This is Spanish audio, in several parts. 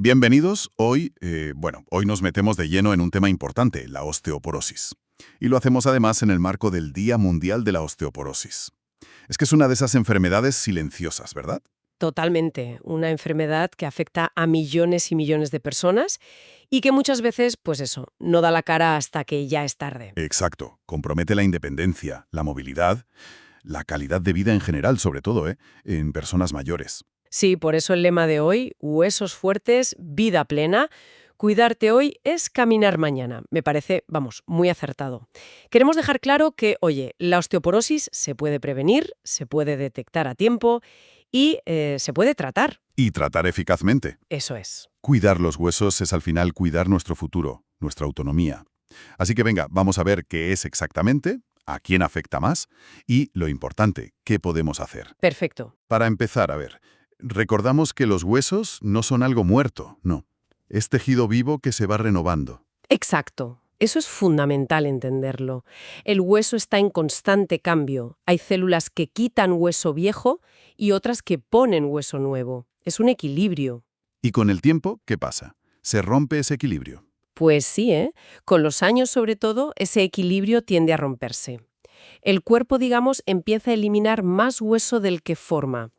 Bienvenidos. Hoy nos metemos de lleno en un tema importante, la osteoporosis. Y lo hacemos además en el marco del Día Mundial de la Osteoporosis. Es que es una de esas enfermedades silenciosas, ¿verdad? Totalmente, una enfermedad que afecta a millones y millones de personas y que muchas veces, pues eso, no da la cara hasta que ya es tarde. Exacto. Compromete la independencia, la movilidad, la calidad de vida en general, sobre todo, en personas mayores. Sí, por eso el lema de hoy, huesos fuertes, vida plena. Cuidarte hoy es caminar mañana. Me parece, vamos, muy acertado. Queremos dejar claro que, oye, la osteoporosis se puede prevenir, se puede detectar a tiempo y se puede tratar. Y tratar eficazmente. Eso es. Cuidar los huesos es al final cuidar nuestro futuro, nuestra autonomía. Así que venga, vamos a ver qué es exactamente, a quién afecta más y, lo importante, qué podemos hacer. Perfecto. Para empezar, recordamos que los huesos no son algo muerto, no. Es tejido vivo que se va renovando. Exacto. Eso es fundamental entenderlo. El hueso está en constante cambio. Hay células que quitan hueso viejo y otras que ponen hueso nuevo. Es un equilibrio. Y con el tiempo, ¿qué pasa? Se rompe ese equilibrio. Pues sí, ¿eh? Con los años, sobre todo, ese equilibrio tiende a romperse. El cuerpo, digamos, empieza a eliminar más hueso del que forma.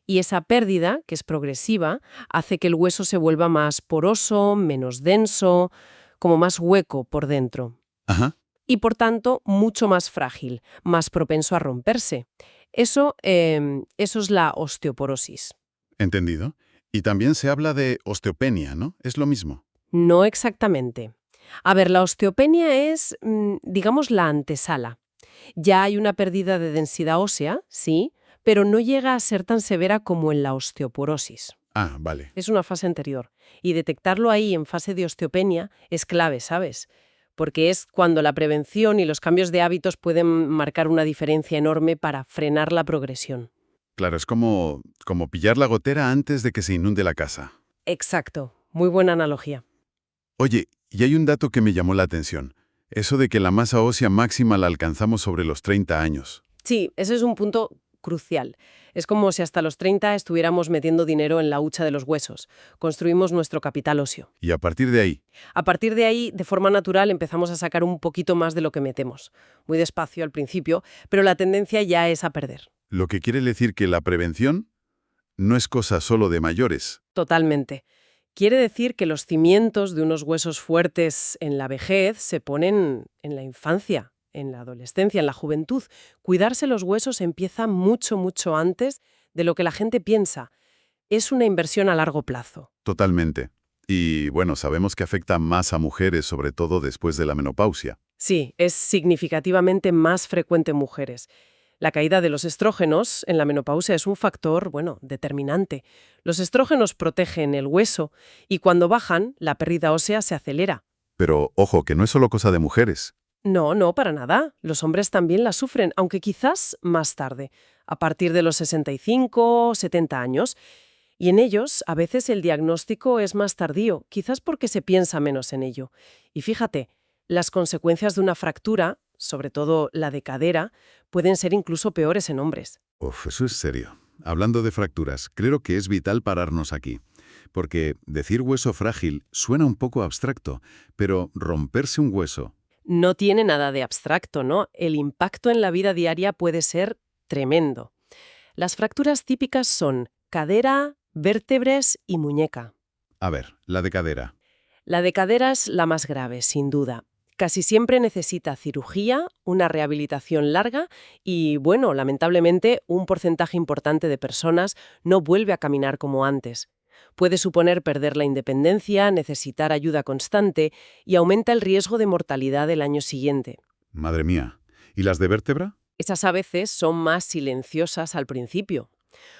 Y esa pérdida, que es progresiva, hace que el hueso se vuelva más poroso, menos denso, como más hueco por dentro. Ajá, Y por tanto, mucho más frágil, más propenso a romperse. Eso es la osteoporosis. entendido. Y también se habla de osteopenia, ¿no? Es lo mismo. No exactamente. A ver, la osteopenia es, digamos, la antesala. Ya hay una pérdida de densidad ósea, sí, pero no llega a ser tan severa como en la osteoporosis. Ah, vale. Es una fase anterior. Y detectarlo ahí en fase de osteopenia es clave, ¿sabes? Porque es cuando la prevención y los cambios de hábitos pueden marcar una diferencia enorme para frenar la progresión. Claro, es como pillar la gotera antes de que se inunde la casa. Exacto. Muy buena analogía. Oye, y hay un dato que me llamó la atención. Eso de que la masa ósea máxima la alcanzamos sobre los 30 años. Sí, ese es un punto crucial. Es como si hasta los 30 estuviéramos metiendo dinero en la hucha de los huesos. Construimos nuestro capital óseo. Y a partir de ahí, A partir de ahí, de forma natural, empezamos a sacar un poquito más de lo que metemos. Muy despacio al principio, pero la tendencia ya es a perder. lo que quiere decir que la prevención no es cosa solo de mayores. Totalmente. Quiere decir que los cimientos de unos huesos fuertes en la vejez se ponen en la infancia, en la adolescencia, en la juventud. Cuidarse los huesos empieza mucho, mucho antes de lo que la gente piensa. Es una inversión a largo plazo. Totalmente. Y bueno, sabemos que afecta más a mujeres, sobre todo después de la menopausia. Sí, es significativamente más frecuente en mujeres. La caída de los estrógenos en la menopausia es un factor, bueno, determinante. Los estrógenos protegen el hueso y cuando bajan, la pérdida ósea se acelera. Pero ojo, que no es solo cosa de mujeres. No, no, para nada. Los hombres también la sufren, aunque quizás más tarde, a partir de los 65 o 70 años. Y en ellos, a veces el diagnóstico es más tardío, quizás porque se piensa menos en ello. Y fíjate, las consecuencias de una fractura, sobre todo la de cadera, pueden ser incluso peores en hombres. Uf, eso es serio. Hablando de fracturas, creo que es vital pararnos aquí. Porque decir hueso frágil suena un poco abstracto, pero romperse un hueso. No tiene nada de abstracto, ¿no? El impacto en la vida diaria puede ser tremendo. Las fracturas típicas son cadera, vértebras y muñeca. A ver, la de cadera. La de cadera es la más grave, sin duda. Casi siempre necesita cirugía, una rehabilitación larga y, bueno, lamentablemente, un porcentaje importante de personas no vuelve a caminar como antes. Puede suponer perder la independencia, necesitar ayuda constante y aumenta el riesgo de mortalidad el año siguiente. Madre mía. ¿Y las de vértebra? Esas a veces son más silenciosas al principio.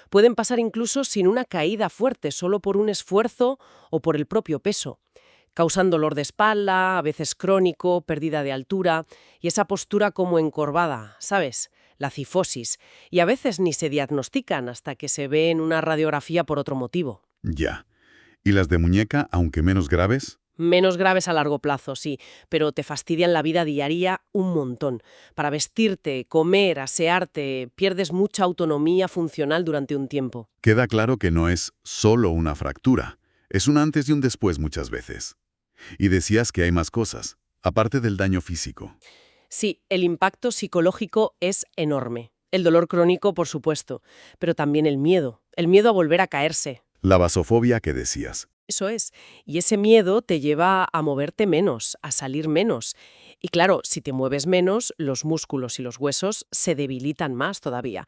Pueden pasar incluso sin una caída fuerte, solo por un esfuerzo o por el propio peso. Causan dolor de espalda, a veces crónico, pérdida de altura y esa postura como encorvada, ¿sabes? La cifosis. Y a veces ni se diagnostican hasta que se ve en una radiografía por otro motivo. Ya. ¿Y las de muñeca, aunque menos graves? Menos graves a largo plazo, sí, pero te fastidian la vida diaria un montón. Para vestirte, comer, asearte, pierdes mucha autonomía funcional durante un tiempo. Queda claro que no es solo una fractura. Es un antes y un después muchas veces. Y decías que hay más cosas, aparte del daño físico. Sí, el impacto psicológico es enorme. El dolor crónico, por supuesto, pero también el miedo a volver a caerse. La vasofobia que decías. Eso es. Y ese miedo te lleva a moverte menos, a salir menos. Y claro, si te mueves menos, los músculos y los huesos se debilitan más todavía.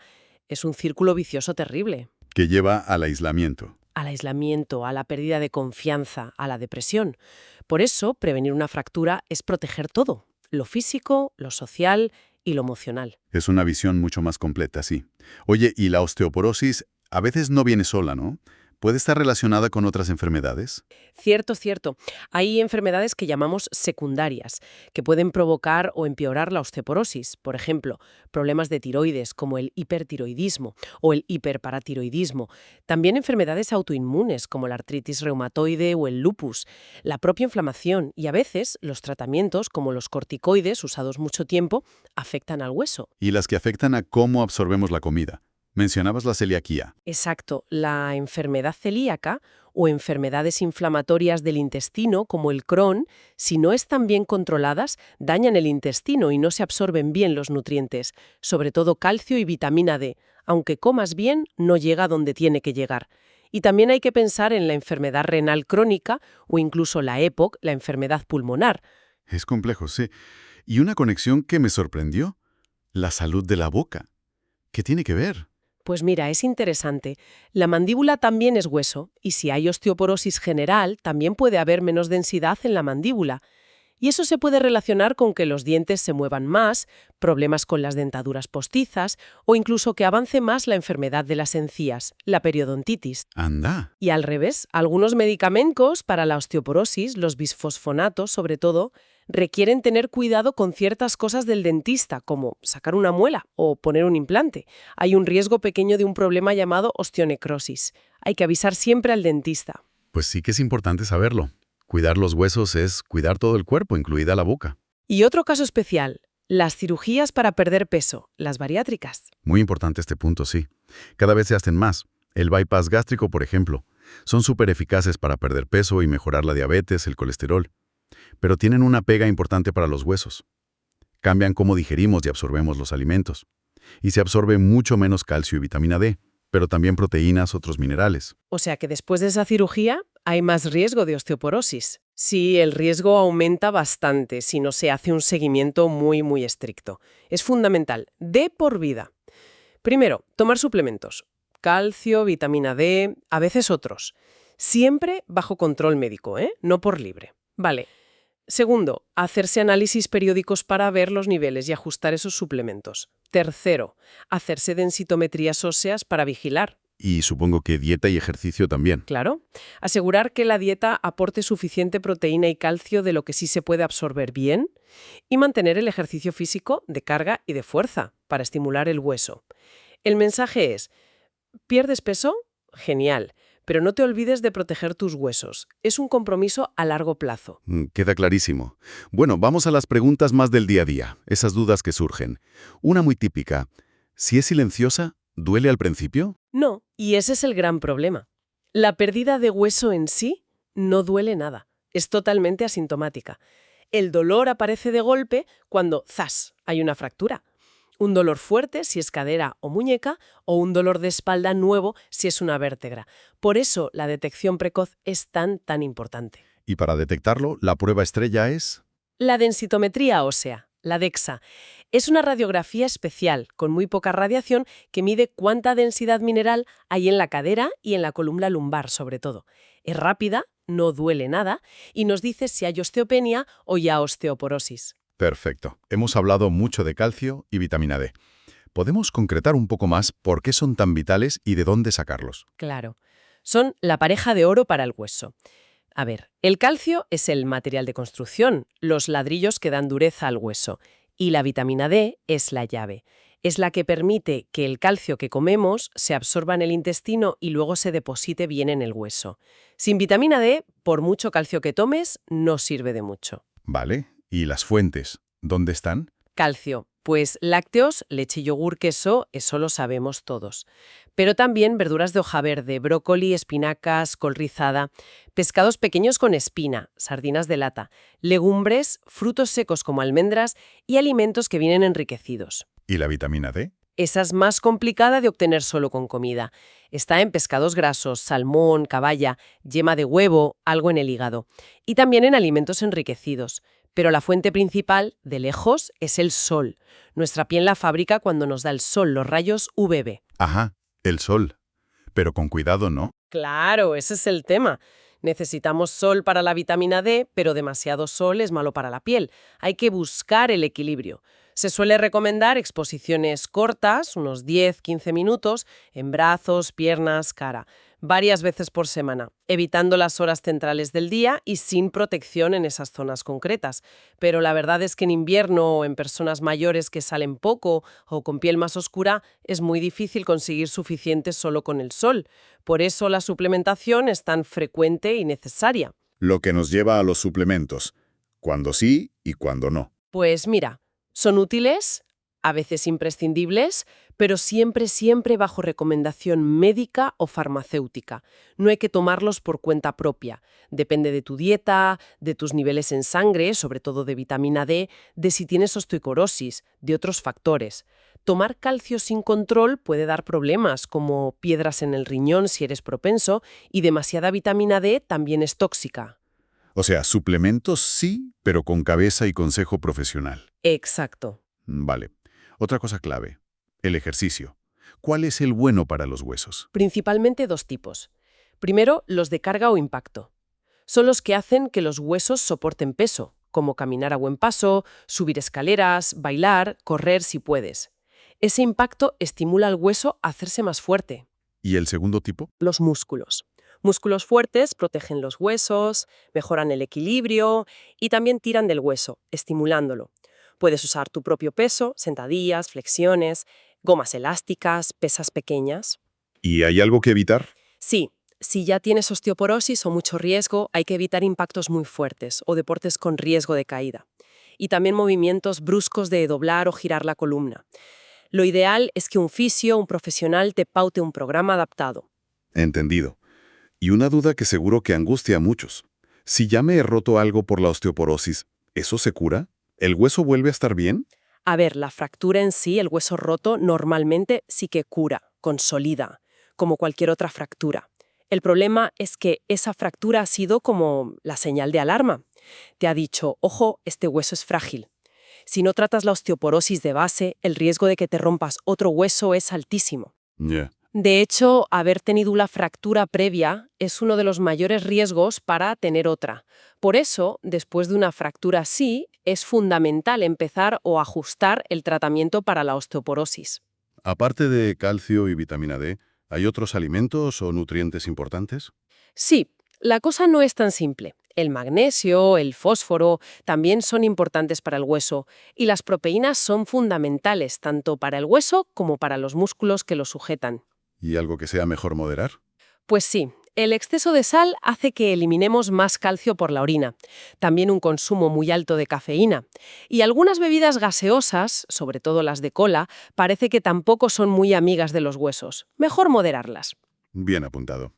Es un círculo vicioso terrible. Que lleva al aislamiento. Al aislamiento, a la pérdida de confianza, a la depresión. Por eso, prevenir una fractura es proteger todo, lo físico, lo social y lo emocional. Es una visión mucho más completa, sí. Oye, y la osteoporosis a veces no viene sola, ¿no? ¿Puede estar relacionada con otras enfermedades? Cierto, cierto. Hay enfermedades que llamamos secundarias, que pueden provocar o empeorar la osteoporosis. Por ejemplo, problemas de tiroides como el hipertiroidismo o el hiperparatiroidismo. También enfermedades autoinmunes como la artritis reumatoide o el lupus, la propia inflamación y a veces los tratamientos como los corticoides usados mucho tiempo afectan al hueso. Y las que afectan a cómo absorbemos la comida. Mencionabas la celiaquía. Exacto, la enfermedad celíaca o enfermedades inflamatorias del intestino, como el Crohn, si no están bien controladas, dañan el intestino y no se absorben bien los nutrientes, sobre todo calcio y vitamina D. Aunque comas bien, no llega donde tiene que llegar. Y también hay que pensar en la enfermedad renal crónica o incluso la EPOC, la enfermedad pulmonar. Es complejo, sí. Y una conexión que me sorprendió, la salud de la boca. ¿Qué tiene que ver? Pues mira, es interesante. La mandíbula también es hueso, y si hay osteoporosis general, también puede haber menos densidad en la mandíbula. Y eso se puede relacionar con que los dientes se muevan más, problemas con las dentaduras postizas, o incluso que avance más la enfermedad de las encías, la periodontitis. Anda. Y al revés, algunos medicamentos para la osteoporosis, los bisfosfonatos sobre todo, requieren tener cuidado con ciertas cosas del dentista, como sacar una muela o poner un implante. Hay un riesgo pequeño de un problema llamado osteonecrosis. Hay que avisar siempre al dentista. Pues sí que es importante saberlo. Cuidar los huesos es cuidar todo el cuerpo, incluida la boca. Y otro caso especial, las cirugías para perder peso, las bariátricas. Muy importante este punto, sí. Cada vez se hacen más. El bypass gástrico, por ejemplo, son súper eficaces para perder peso y mejorar la diabetes, el colesterol. Pero tienen una pega importante para los huesos. Cambian cómo digerimos y absorbemos los alimentos. Y se absorbe mucho menos calcio y vitamina D, pero también proteínas, otros minerales. O sea que después de esa cirugía hay más riesgo de osteoporosis. Sí, el riesgo aumenta bastante si no se hace un seguimiento muy estricto. Es fundamental, de por vida. Primero, tomar suplementos. Calcio, vitamina D, a veces otros. Siempre bajo control médico, ¿eh? No por libre. Vale. Segundo, hacerse análisis periódicos para ver los niveles y ajustar esos suplementos. Tercero, hacerse densitometrías óseas para vigilar. Y supongo que dieta y ejercicio también. Claro. Asegurar que la dieta aporte suficiente proteína y calcio de lo que sí se puede absorber bien y mantener el ejercicio físico de carga y de fuerza para estimular el hueso. El mensaje es, ¿pierdes peso? Genial. Pero no te olvides de proteger tus huesos. Es un compromiso a largo plazo. Queda clarísimo. Bueno, vamos a las preguntas más del día a día, esas dudas que surgen. Una muy típica. Si es silenciosa, ¿duele al principio? No, y ese es el gran problema. La pérdida de hueso en sí no duele nada. Es totalmente asintomática. El dolor aparece de golpe cuando, ¡zas!, hay una fractura. Un dolor fuerte si es cadera o muñeca, o un dolor de espalda nuevo si es una vértebra. Por eso la detección precoz es tan importante. Y para detectarlo, la prueba estrella es... La densitometría ósea, la DEXA, es una radiografía especial con muy poca radiación que mide cuánta densidad mineral hay en la cadera y en la columna lumbar sobre todo. Es rápida, no duele nada y nos dice si hay osteopenia o ya osteoporosis. Perfecto. Hemos hablado mucho de calcio y vitamina D. ¿Podemos concretar un poco más por qué son tan vitales y de dónde sacarlos? Claro. Son la pareja de oro para el hueso. A ver, el calcio es el material de construcción, los ladrillos que dan dureza al hueso. Y la vitamina D es la llave. Es la que permite que el calcio que comemos se absorba en el intestino y luego se deposite bien en el hueso. Sin vitamina D, por mucho calcio que tomes, no sirve de mucho. Vale. ¿Y las fuentes? ¿Dónde están? Calcio. Pues lácteos, leche, yogur, queso, eso lo sabemos todos. Pero también verduras de hoja verde, brócoli, espinacas, col rizada, pescados pequeños con espina, sardinas de lata, legumbres, frutos secos como almendras y alimentos que vienen enriquecidos. ¿Y la vitamina D? Esa es más complicada de obtener solo con comida. Está en pescados grasos, salmón, caballa, yema de huevo, algo en el hígado. Y también en alimentos enriquecidos. Pero la fuente principal, de lejos, es el sol. Nuestra piel la fabrica cuando nos da el sol, los rayos UVB. Ajá, el sol. Pero con cuidado, ¿no? Claro, ese es el tema. Necesitamos sol para la vitamina D, pero demasiado sol es malo para la piel. Hay que buscar el equilibrio. Se suele recomendar exposiciones cortas, unos 10-15 minutos, en brazos, piernas, cara, varias veces por semana, evitando las horas centrales del día y sin protección en esas zonas concretas. Pero la verdad es que en invierno o en personas mayores que salen poco o con piel más oscura, es muy difícil conseguir suficiente solo con el sol. Por eso la suplementación es tan frecuente y necesaria. Lo que nos lleva a los suplementos. Cuando sí y cuando no. Pues mira, son útiles, a veces imprescindibles, pero siempre bajo recomendación médica o farmacéutica. No hay que tomarlos por cuenta propia. Depende de tu dieta, de tus niveles en sangre, sobre todo de vitamina D, de si tienes osteoporosis, de otros factores. Tomar calcio sin control puede dar problemas, como piedras en el riñón si eres propenso, y demasiada vitamina D también es tóxica. O sea, suplementos sí, pero con cabeza y consejo profesional. Exacto. Vale. Otra cosa clave. El ejercicio. ¿Cuál es el bueno para los huesos? Principalmente dos tipos. Primero, los de carga o impacto. Son los que hacen que los huesos soporten peso, como caminar a buen paso, subir escaleras, bailar, correr si puedes. Ese impacto estimula al hueso a hacerse más fuerte. ¿Y el segundo tipo? Los músculos. Músculos fuertes protegen los huesos, mejoran el equilibrio y también tiran del hueso, estimulándolo. Puedes usar tu propio peso, sentadillas, flexiones, gomas elásticas, pesas pequeñas. ¿Y hay algo que evitar? Sí, si ya tienes osteoporosis o mucho riesgo, hay que evitar impactos muy fuertes o deportes con riesgo de caída. Y también movimientos bruscos de doblar o girar la columna. Lo ideal es que un fisio, un profesional, te paute un programa adaptado. Entendido. Y una duda que seguro que angustia a muchos. Si ya me he roto algo por la osteoporosis, ¿eso se cura? ¿El hueso vuelve a estar bien? A ver, la fractura en sí, el hueso roto, normalmente sí que cura, consolida, como cualquier otra fractura. El problema es que esa fractura ha sido como la señal de alarma. Te ha dicho, ojo, este hueso es frágil. Si no tratas la osteoporosis de base, el riesgo de que te rompas otro hueso es altísimo. Ya. De hecho, haber tenido una fractura previa es uno de los mayores riesgos para tener otra. Por eso, después de una fractura así, es fundamental empezar o ajustar el tratamiento para la osteoporosis. Aparte de calcio y vitamina D, ¿hay otros alimentos o nutrientes importantes? Sí, la cosa no es tan simple. El magnesio, el fósforo, también son importantes para el hueso, y las proteínas son fundamentales tanto para el hueso como para los músculos que lo sujetan. ¿Y algo que sea mejor moderar? Pues sí, el exceso de sal hace que eliminemos más calcio por la orina, también un consumo muy alto de cafeína. Y algunas bebidas gaseosas, sobre todo las de cola, parece que tampoco son muy amigas de los huesos. Mejor moderarlas. Bien apuntado.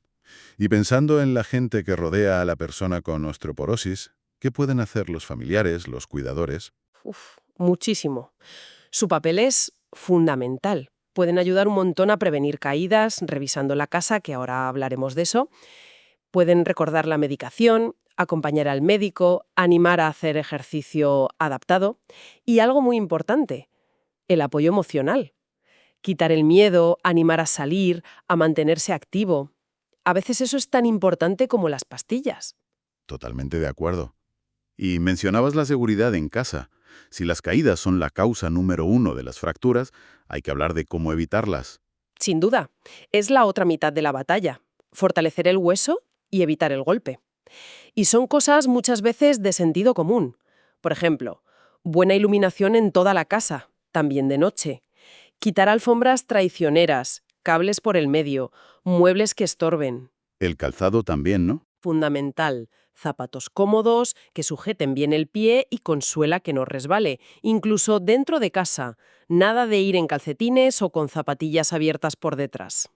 Y pensando en la gente que rodea a la persona con osteoporosis, ¿qué pueden hacer los familiares, los cuidadores? Muchísimo. Su papel es fundamental. Pueden ayudar un montón a prevenir caídas, revisando la casa, que ahora hablaremos de eso. Pueden recordar la medicación, acompañar al médico, animar a hacer ejercicio adaptado. Y algo muy importante, el apoyo emocional. Quitar el miedo, animar a salir, a mantenerse activo. A veces eso es tan importante como las pastillas. Totalmente de acuerdo. Y mencionabas la seguridad en casa. Si las caídas son la causa número uno de las fracturas, hay que hablar de cómo evitarlas. Sin duda, es la otra mitad de la batalla. Fortalecer el hueso y evitar el golpe. Y son cosas muchas veces de sentido común. Por ejemplo, buena iluminación en toda la casa, también de noche. Quitar alfombras traicioneras, cables por el medio, muebles que estorben. El calzado también, ¿no? fundamental. Zapatos cómodos, que sujeten bien el pie y con suela que no resbale, incluso dentro de casa. Nada de ir en calcetines o con zapatillas abiertas por detrás.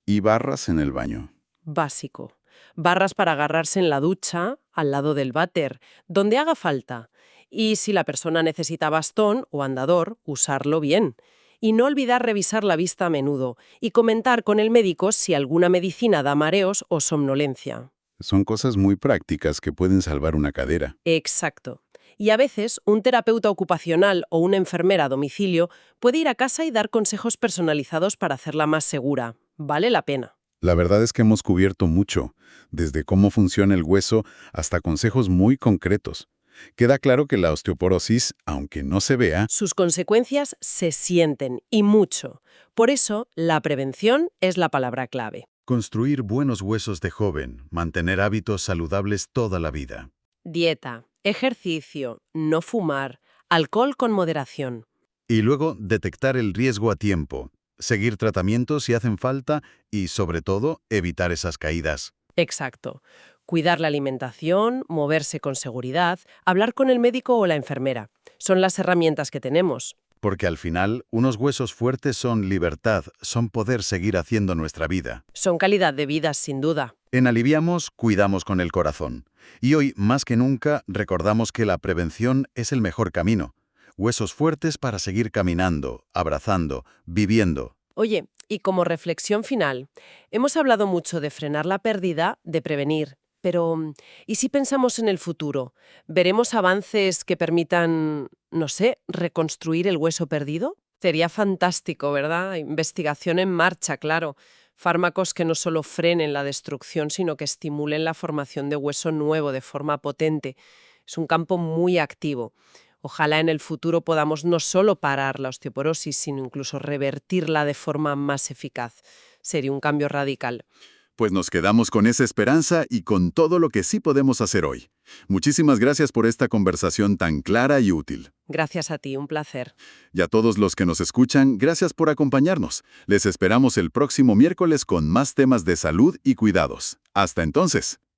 Y barras en el baño. Básico. Barras para agarrarse en la ducha, al lado del váter, donde haga falta. Y si la persona necesita bastón o andador, usarlo bien. Y no olvidar revisar la vista a menudo y comentar con el médico si alguna medicina da mareos o somnolencia. Son cosas muy prácticas que pueden salvar una cadera. Exacto. Y a veces un terapeuta ocupacional o una enfermera a domicilio puede ir a casa y dar consejos personalizados para hacerla más segura. Vale la pena. La verdad es que hemos cubierto mucho, desde cómo funciona el hueso hasta consejos muy concretos. Queda claro que la osteoporosis, aunque no se vea, Sus consecuencias se sienten, y mucho. Por eso, la prevención es la palabra clave. construir buenos huesos de joven, mantener hábitos saludables toda la vida. Dieta, ejercicio, no fumar, alcohol con moderación. Y luego detectar el riesgo a tiempo, seguir tratamientos si hacen falta y, sobre todo, evitar esas caídas. Exacto. Cuidar la alimentación, moverse con seguridad, hablar con el médico o la enfermera. Son las herramientas que tenemos. Porque al final, unos huesos fuertes son libertad, son poder seguir haciendo nuestra vida. Son calidad de vida, sin duda. En Aliviamos, cuidamos con el corazón. Y hoy, más que nunca, recordamos que la prevención es el mejor camino. Huesos fuertes para seguir caminando, abrazando, viviendo. Oye, y como reflexión final, hemos hablado mucho de frenar la pérdida, de prevenir, pero ¿y si pensamos en el futuro? ¿Veremos avances que permitan, no sé, reconstruir el hueso perdido? Sería fantástico, ¿verdad? Investigación en marcha, claro. Fármacos que no solo frenen la destrucción, sino que estimulen la formación de hueso nuevo de forma potente. Es un campo muy activo. Ojalá en el futuro podamos no solo parar la osteoporosis, sino incluso revertirla de forma más eficaz. Sería un cambio radical. Pues nos quedamos con esa esperanza y con todo lo que sí podemos hacer hoy. Muchísimas gracias por esta conversación tan clara y útil. Gracias a ti, un placer. Y a todos los que nos escuchan, gracias por acompañarnos. Les esperamos el próximo miércoles con más temas de salud y cuidados. Hasta entonces.